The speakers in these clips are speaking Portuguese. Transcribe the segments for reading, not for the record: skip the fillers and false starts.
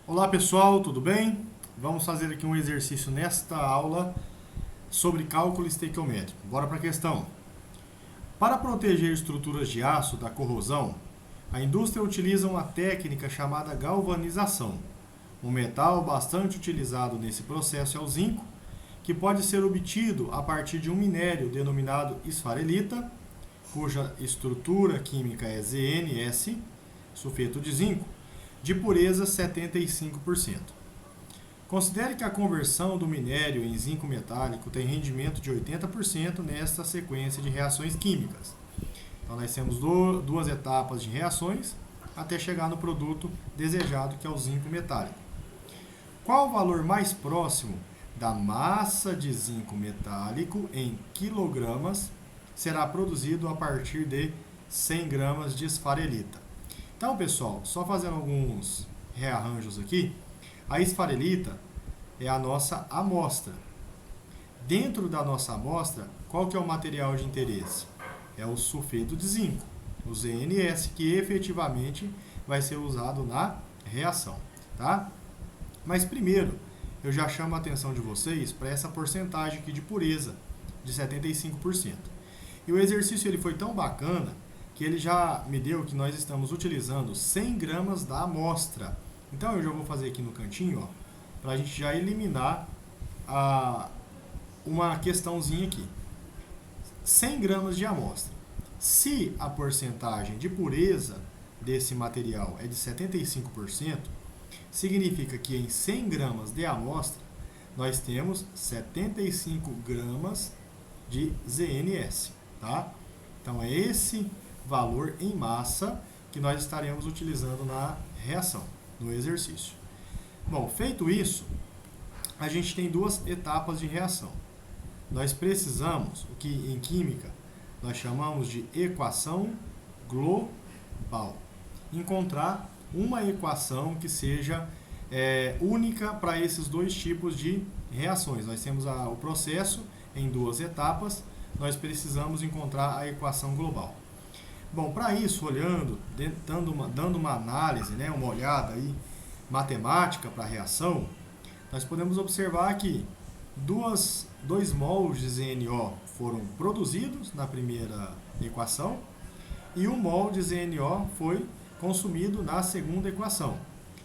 Olá pessoal, tudo bem? Vamos fazer aqui um exercício nesta aula sobre cálculo estequiométrico. Bora para a questão. Para proteger estruturas de aço da corrosão, a indústria utiliza uma técnica chamada galvanização. Um metal bastante utilizado nesse processo é o zinco, que pode ser obtido a partir de um minério denominado esfarelita, cuja estrutura química é ZnS, sulfeto de zinco, de pureza 75%. Considere que a conversão do minério em zinco metálico tem rendimento de 80% nesta sequência de reações químicas. Então, nós temos duas etapas de reações até chegar no produto desejado, que é o zinco metálico. Qual o valor mais próximo da massa de zinco metálico em quilogramas será produzido a partir de 100 gramas de esfarelita? Então, pessoal, só fazendo alguns rearranjos aqui, a esfarelita é a nossa amostra. Dentro da nossa amostra, qual que é o material de interesse? É o sulfeto de zinco, o ZnS, que efetivamente vai ser usado na reação, tá? Mas primeiro, eu já chamo a atenção de vocês para essa porcentagem aqui de pureza, de 75%. E o exercício ele foi tão bacana que ele já me deu que nós estamos utilizando 100 gramas da amostra. Então eu já vou fazer aqui no cantinho, para a gente já eliminar uma questãozinha aqui. 100 gramas de amostra. Se a porcentagem de pureza desse material é de 75%, significa que em 100 gramas de amostra, nós temos 75 gramas de ZnS, tá? Então é esse valor em massa que nós estaremos utilizando na reação, no exercício. Bom, feito isso, a gente tem duas etapas de reação. Nós precisamos, o que em química nós chamamos de equação global. Encontrar uma equação que seja única para esses dois tipos de reações. Nós temos o processo em duas etapas, nós encontrar a equação global. Bom, para isso, olhando, dando uma análise, né, uma olhada aí, matemática para a reação, nós podemos observar que 2 mols de ZNO foram produzidos na primeira equação e 1 mol de ZNO foi consumido na segunda equação.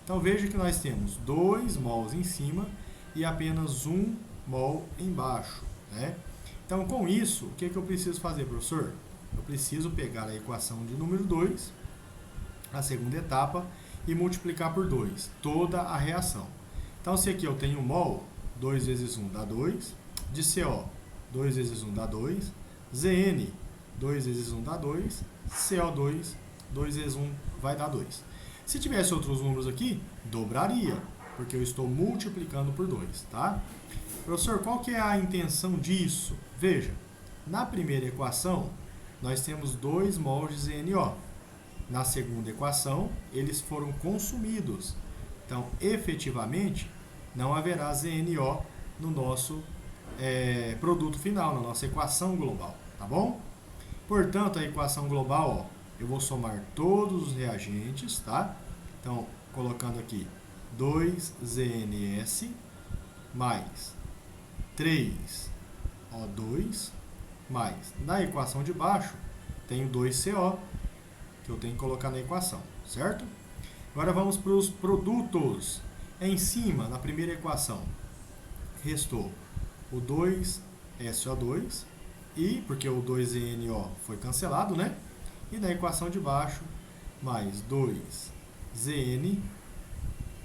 Então veja que nós temos 2 mols em cima e apenas 1 mol embaixo, né? Então com isso, o que eu preciso fazer, professor? Eu preciso pegar a equação de número 2, a segunda etapa, e multiplicar por 2, toda a reação. Então se aqui eu tenho 1 mol, 2 vezes 1 dá 2, de CO, 2 vezes 1 dá 2, Zn, 2 vezes 1 dá 2, CO2, 2 vezes 1 vai dar 2. Se tivesse outros números aqui, dobraria, porque eu estou multiplicando por 2, tá? Professor, qual que é a intenção disso? Veja, na primeira equação, nós temos 2 mols de ZNO. Na segunda equação, eles foram consumidos. Então, efetivamente, não haverá ZNO no nosso produto final, na nossa equação global, tá bom? Portanto, a equação global, eu vou somar todos os reagentes, tá? Então, colocando aqui 2ZnS mais 3O2 mais, na equação de baixo, tenho 2CO, que eu tenho que colocar na equação, certo? Agora vamos para os produtos. Em cima, na primeira equação, restou o 2SO2, e, porque o 2NO foi cancelado, né? E na equação de baixo, mais 2ZN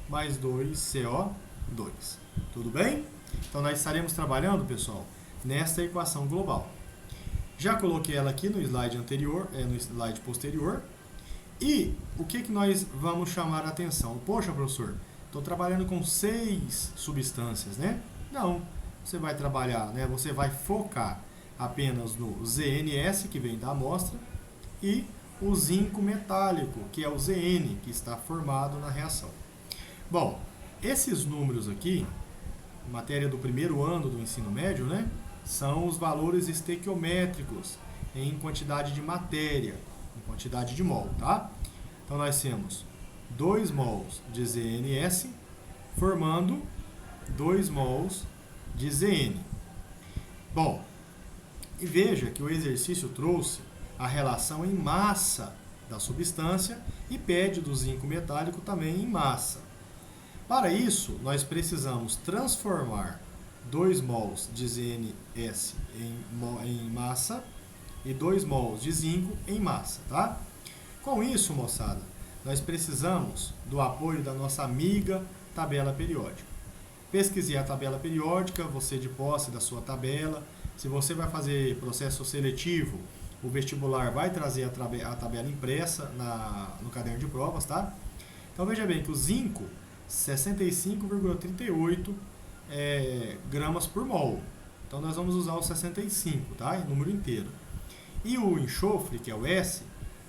mais 2CO2. Tudo bem? Então, nós estaremos trabalhando, pessoal, nesta equação global. Já coloquei ela aqui no slide anterior, no slide posterior. E o que nós vamos chamar a atenção? Poxa, professor, estou trabalhando com 6 substâncias, né? Não, você vai trabalhar, né? Você vai focar apenas no ZnS, que vem da amostra, e o zinco metálico, que é o Zn, que está formado na reação. Bom, esses números aqui, matéria do primeiro ano do ensino médio, né? São os valores estequiométricos em quantidade de matéria, em quantidade de mol, tá? Então nós temos 2 mols de ZnS formando 2 mols de Zn. Bom, e veja que o exercício trouxe a relação em massa da substância e pede do zinco metálico também em massa. Para isso, nós precisamos transformar 2 mols de ZnS em massa e 2 mols de zinco em massa, tá? Com isso, moçada, nós precisamos do apoio da nossa amiga tabela periódica. Pesquisei a tabela periódica, você de posse da sua tabela. Se você vai fazer processo seletivo, o vestibular vai trazer a tabela impressa no caderno de provas, tá? Então veja bem que o zinco, 65,38 gramas por mol. Então nós vamos usar o 65, tá? Em número inteiro. E o enxofre, que é o S,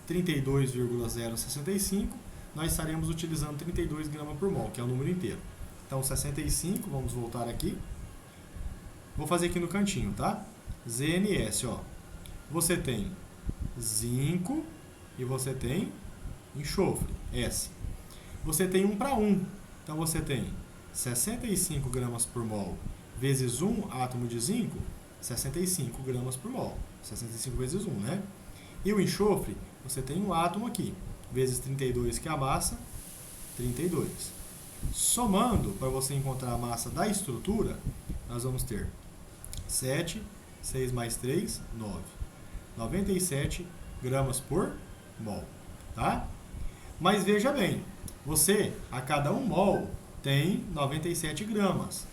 32,065, nós estaremos utilizando 32 gramas por mol, que é o número inteiro. Então 65, vamos voltar aqui. Vou fazer aqui no cantinho, tá? ZNS, ó. Você tem zinco e você tem enxofre, S. Você tem 1 para 1. Então você tem 65 gramas por mol vezes 1 átomo de zinco, 65 gramas por mol. 65 vezes 1, né? E o enxofre, você tem um átomo aqui, vezes 32, que é a massa, 32. Somando, para você encontrar a massa da estrutura, nós vamos ter 7, 6 mais 3, 9. 97 gramas por mol, tá? Mas veja bem, você, a cada 1 mol, tem 97 gramas.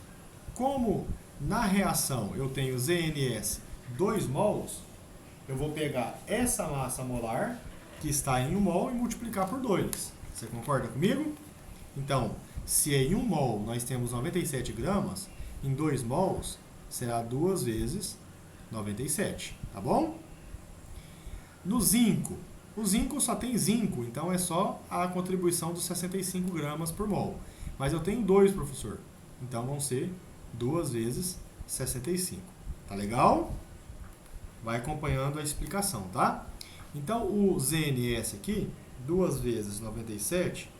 Como na reação eu tenho ZNS 2 mols, eu vou pegar essa massa molar, que está em 1 mol, e multiplicar por 2. Você concorda comigo? Então, se em 1 mol nós temos 97 gramas, em 2 mols será 2 vezes 97, tá bom? No zinco, o zinco só tem zinco, então é só a contribuição dos 65 gramas por mol. Mas eu tenho 2, professor, então vão ser 2 vezes 65. Tá legal? Vai acompanhando a explicação, tá? Então, o ZNS aqui, 2 vezes 97,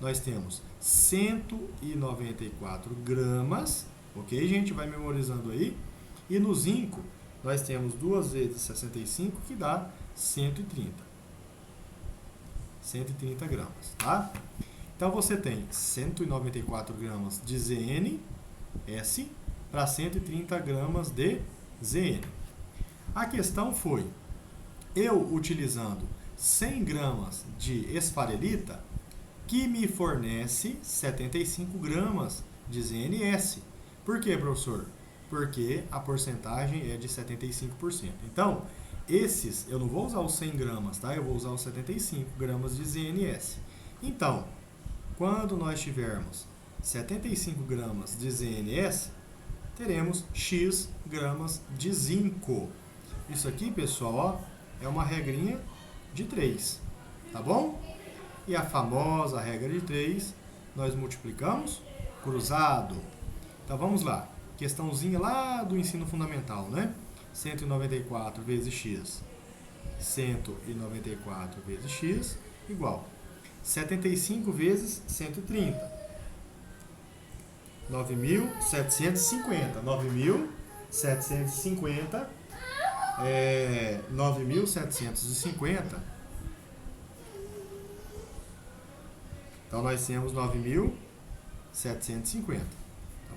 nós temos 194 gramas, ok, gente? Vai memorizando aí. E no zinco, nós temos 2 vezes 65, que dá 130. 130 gramas, tá? Então, você tem 194 gramas de ZnS para 130 gramas de Zn. A questão foi, eu utilizando 100 gramas de esfarelita, que me fornece 75 gramas de ZNS. Por quê, professor? Porque a porcentagem é de 75%. Então, esses, eu não vou usar os 100 gramas, tá? Eu vou usar os 75 gramas de ZNS. Então, quando nós tivermos 75 gramas de ZNS, teremos X gramas de zinco. Isso aqui, pessoal, ó, é uma regrinha de 3, tá bom? E a famosa regra de 3, nós multiplicamos cruzado. Então vamos lá, questãozinha lá do ensino fundamental, né? 194 vezes x, 194 vezes x, igual 75 vezes 130, 9.750, 9.750, então nós temos 9.750, tá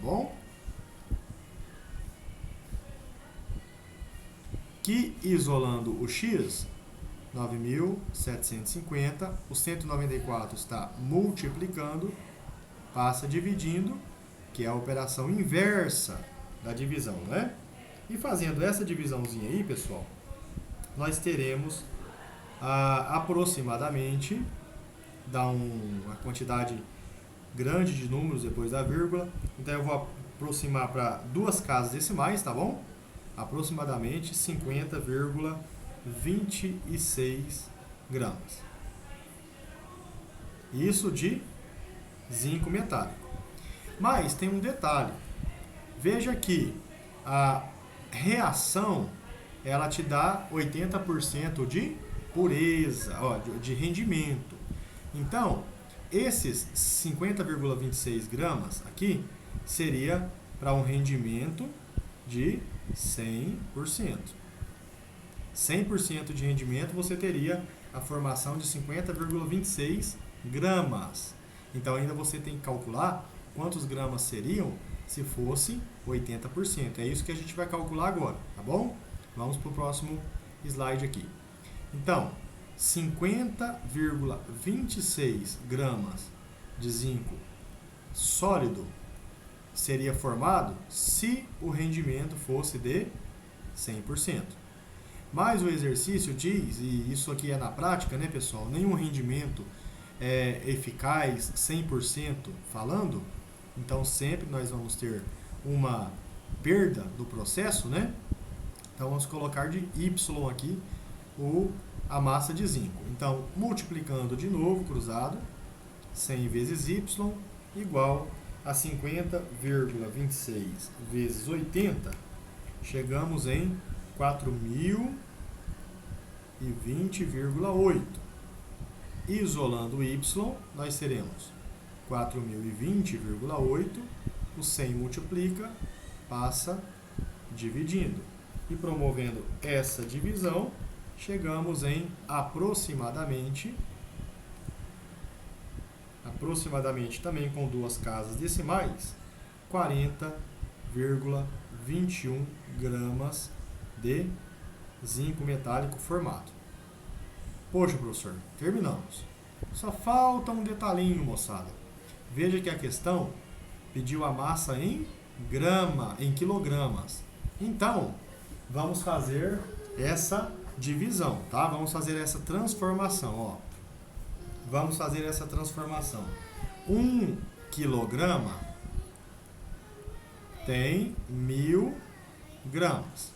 bom? Que isolando o x, 9.750, o 194 está multiplicando, passa dividindo, que é a operação inversa da divisão, né? E fazendo essa divisãozinha aí, pessoal, nós teremos aproximadamente, dá uma quantidade grande de números depois da vírgula, então eu vou aproximar para 2 casas decimais, tá bom? Aproximadamente 50,26 gramas. Isso de zinco metálico. Mas tem um detalhe. Veja que a reação, ela te dá 80% de pureza, ó, de rendimento. Então, esses 50,26 gramas aqui seria para um rendimento de 100%. 100% de rendimento você teria a formação de 50,26 gramas. Então ainda você tem que calcular quantos gramas seriam se fosse 80%. É isso que a gente vai calcular agora, tá bom? Vamos para o próximo slide aqui. Então, 50,26 gramas de zinco sólido seria formado se o rendimento fosse de 100%. Mas o exercício diz, e isso aqui é na prática, né, pessoal? Nenhum rendimento é eficaz 100% falando, então sempre nós vamos ter uma perda do processo, né? Então vamos colocar de Y aqui a massa de zinco. Então, multiplicando de novo, cruzado, 100 vezes Y igual a 50,26 vezes 80, chegamos em 4.020,8. Isolando Y, nós teremos 4.020,8, o 100 multiplica, passa dividindo. E promovendo essa divisão, chegamos em aproximadamente também com duas casas decimais, 40,21 gramas de zinco metálico formado. Poxa, professor, terminamos. Só falta um detalhinho, moçada. Veja que a questão pediu a massa em quilogramas. Então, vamos fazer essa divisão, tá? Vamos fazer essa transformação, ó. Vamos fazer essa transformação. 1 quilograma tem 1.000 gramas.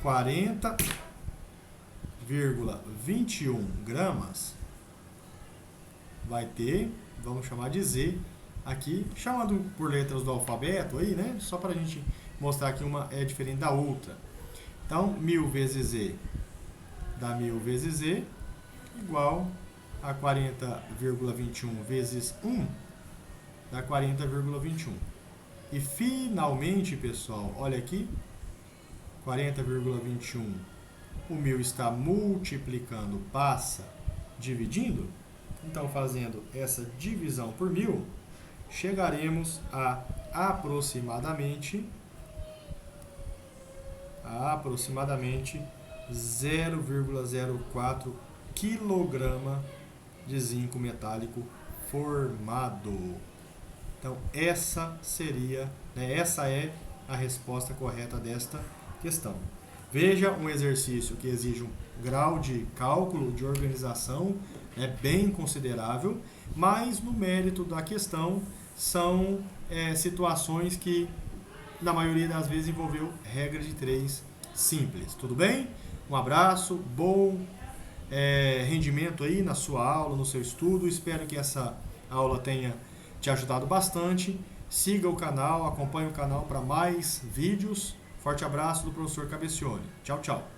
40,21 gramas vai ter, vamos chamar de Z aqui, chamando por letras do alfabeto aí, né? Só para a gente mostrar que uma é diferente da outra. Então, 1.000 vezes Z dá 1.000 vezes Z igual a 40,21 vezes 1 dá 40,21. E finalmente, pessoal, olha aqui, 40,21, o 1.000 está multiplicando, passa dividindo. Então, fazendo essa divisão por 1.000, chegaremos a aproximadamente 0,04 quilograma de zinco metálico formado. Então, essa é a resposta correta desta questão. Veja um exercício que exige um grau de cálculo, de organização, bem considerável, mas no mérito da questão são situações que na maioria das vezes envolveu regra de 3 simples. Tudo bem? Um abraço, bom rendimento aí na sua aula, no seu estudo. Espero que essa aula tenha te ajudado bastante. Siga o canal, acompanhe o canal para mais vídeos. Forte abraço do professor Cabecione. Tchau, tchau.